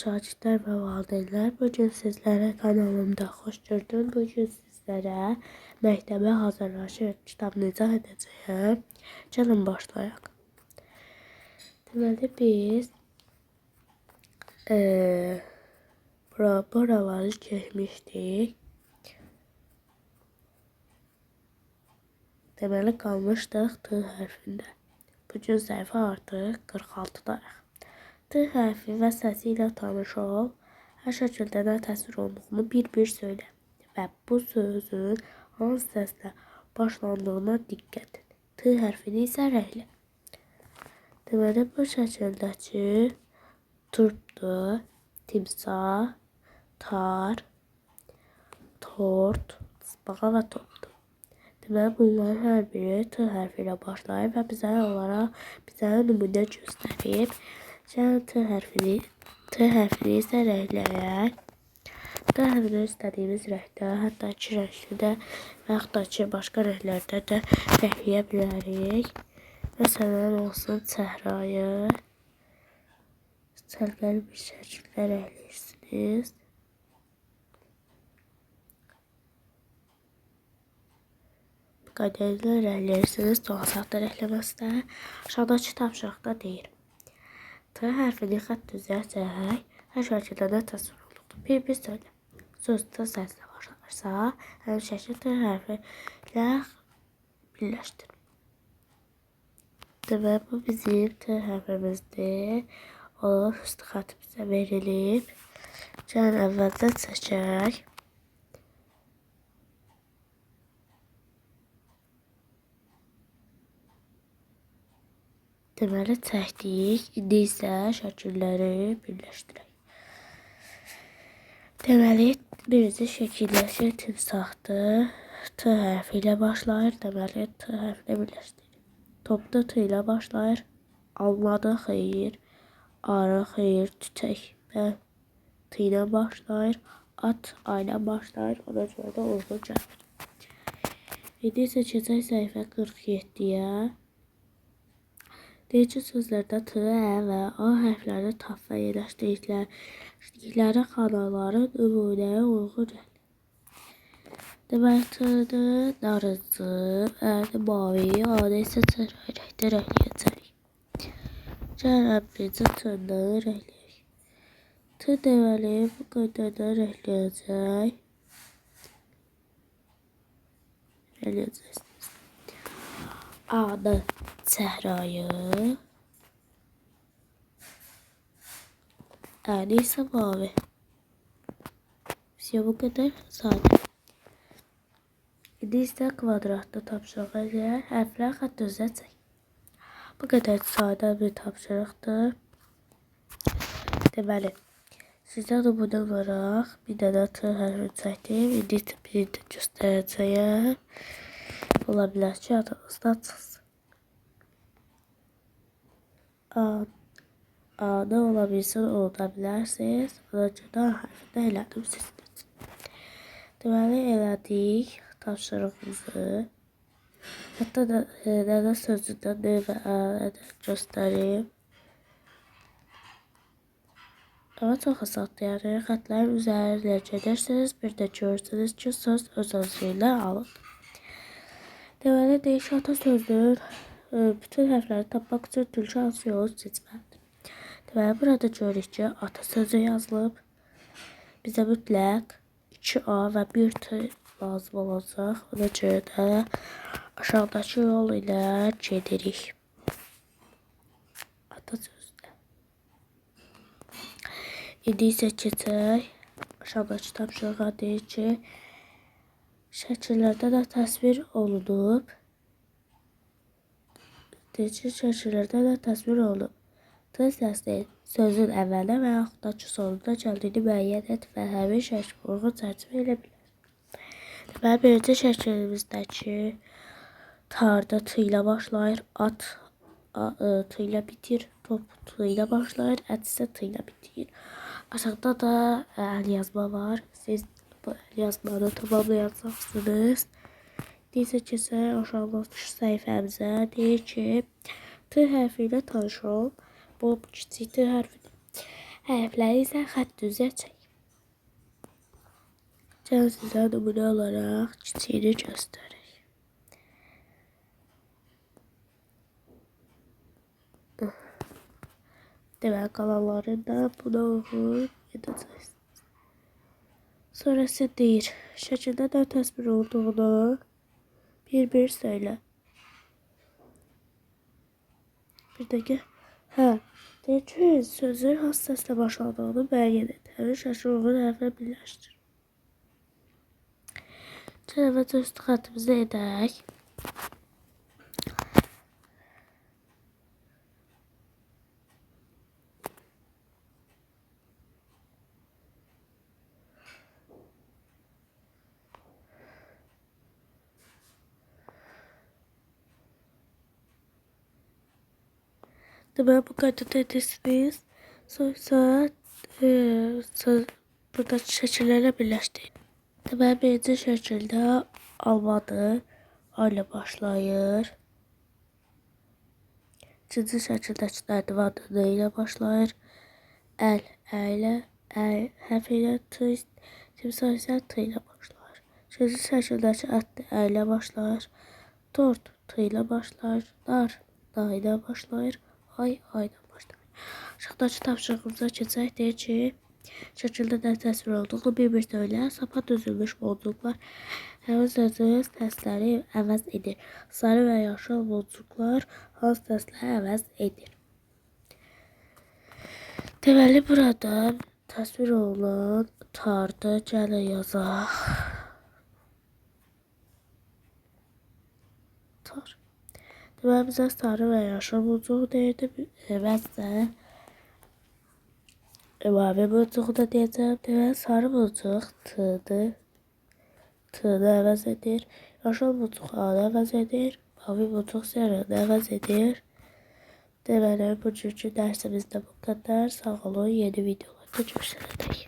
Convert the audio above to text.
Şagirdlər və valideynlər, bugün sizlərə kanalımda xoş gördüm. Bugün sizlərə məktəbə hazırlaşır kitabını izah edəcəyəm. Gəlin başlayaq. Deməli biz buraları keçmişdik. Deməli qalmışdıq T hərfində. Bugün səhifə artıq 46-dayıq. T hərfi və səsi ilə tanış ol. Hər şəkildə nə təsvir olunduğunu bir-bir söylə və bu sözün hansı səslə başlandığına diqqət et. T hərfini isə rənglə. Deməli bu şəkildəki turpdur, timsah, tar, tort, tısbağa və topdur. Deməli bunların hər biri T hərfi ilə başlayır və bizə nümunə göstərib. Gəlin T hərfini isə rəngləyək. T hərfini istədiyimiz rəngdə, hətta iki rəngli də və yaxud da ki başqa rənglərdə də rəngləyə bilərik. Məsələn olsun səhrayı səliqəli bir şəkildə rəngləyirsiniz. Bu qədərlə rəngləyirsiniz, çox asandır rəngləməsi də. Aşağıdakı tapşırıqda deyir. T hərfini xətt düzəltək, hər şəkildə nə təsvir olundu? Bir söylə. Söz T səslə başlarsa, həmin şəkil T hərfi ilə birləşdir. Deməli bu bizim T hərfimizdir. O üstü xətt bizə verilib. Gəlin əvvəldən çəkək. Deməli çəkdik. İndi isə şəkilləri birləşdirək. Deməli birinci şəkildəki timsahdır. T hərfi ilə başlayır. Deməli T hərfi ilə birləşdirir. Topda T ilə başlayır. Almadı xeyir. Arı xeyir. Çiçək və T ilə başlayır. At A ilə başlayır. Ona görə də uyğun gəlir. İndi isə keçək səhifə 47-yə. Deyir ki, sözlərdə T, Ə və A hərfləri tap və yerləşdirdikləri xanaların nümunəyə uyğun gəlir. Deməli T-dır narıncı, Ə-də mavi, A-da isə çərək rəngdə rəngləyəcək. Gəlin birinci T-ını rəngləyək. T deməli bu qədərdən rəngləyəcək. Rəngləyəcəksiniz. A-da səhrayı, Ə-də isə mavi. Bu qədər sadə. İndi isə kvadratda tapşırıq eləyək. Hərflər xətt düzəltək. Bu qədər sadə bir tapşırıqdır. Deməli, sizə nümunə olaraq bir dənə T hərfini çəkdim. İndi bir də göstərəcəyəm. Ola bilər ki, adınızdan çıxsın. A-da ola bilsin, unuda bilərsiniz. Ona görə hərfində elədim sizin üçün. Deməli elədik tapşırığımızı. Hətta nədə sözündə N və Ə-də göstəreyim. Amma çox asandır. Yəni xətlərin üzərində gedirsiniz, bir də görürsünüz ki, söz öz-özü ilə alınır. Deməli deyir ki, atasözünün bütün hərfləri tapmaq üçün tülkü hansı yolu seçməlidir. Deməli burada görürük ki, atasözü yazılıb. Bizə mütləq 2A və 1 T lazım olacaq. Ona görə də aşağıdakı yol ilə gedirik. Atasözdə. İndi isə keçək. Aşağıdakı tapşırığa deyir ki, şəkillərdə də təsvir olunub. Deyir ki, şəkillərdə də təsvir olunub. T səsli sözün əvvəlinə və yaxud da ki sonunda gəldiyini müəyyən et və həmin şəkil uyğun tərcümə elə bilər. Deməli birinci şəklimizdəki tarda T ilə başlayır, at T ilə bitir, top T ilə başlayır, ət isə T ilə bitir. Aşağıda da əl yazma var. Siz bu əl yazmanı tamamlayacaqsınız. Deyirsə keçək aşağıdakı səhifəmizə. Deyir ki, T hərfi ilə tanış ol. Bu kiçik T hərfidir. Hərfləri isə xətt düzə çək. Gəlin sizə nümunə olaraq kiçiyini göstərək. Deməli, qalanlarında buna uyğun edəcəksiniz. Sonrası deyir, şəkildə nə təsvir olduğunu bir söylə. Bir dəqiqə. Deyir ki, sözün hansı səslə başladığını müəyyən et. Həmin şəkil uyğun hərflə birləşdir. Əvvəlcə üstü xəttimizi edək. Deməli, bu qaydada edirsiniz. Sonra buradakı şəkillərlə birləşdirin. Deməli, birinci şəkildə almadır. A ilə başlayır. İkinci şəkildəki nərdivandır. N ilə başlayır. Əl, ə ilə, hərf ilə, timsah isə T ilə başlayır. İkinci şəkildəki ətdir. Ə ilə başlayır. Tort, T ilə başlayır. Nar, D ilə başlayır. Ay ilə başlayır. Aşağıdakı tapşırığımıza keçək. Deyir ki, şəkildə nə təsvir olduğunu bir söylə. Sapa düzülmüş boncuklar həmin sözün səsləri əvəz edir. Sarı və yaşıl boncuklar hansı səsləri əvəz edir? Deməli, burada təsvir olunan tardı gəlin yazaq. Tar. Deməli, bizə sarı və yaşıl boncuq deyirdi. Mən sizə mavi boncuğu da deyəcəm. Deməli, sarı boncuq T'dır. T'ni əvəz edir. Yaşıl boncuq A'nı əvəz edir. Mavi boncuq S'ni əvəz edir. Deməli, bugünkü dərsimizdə bu qədər. Sağ olun, yeni videolarda görüşənədək.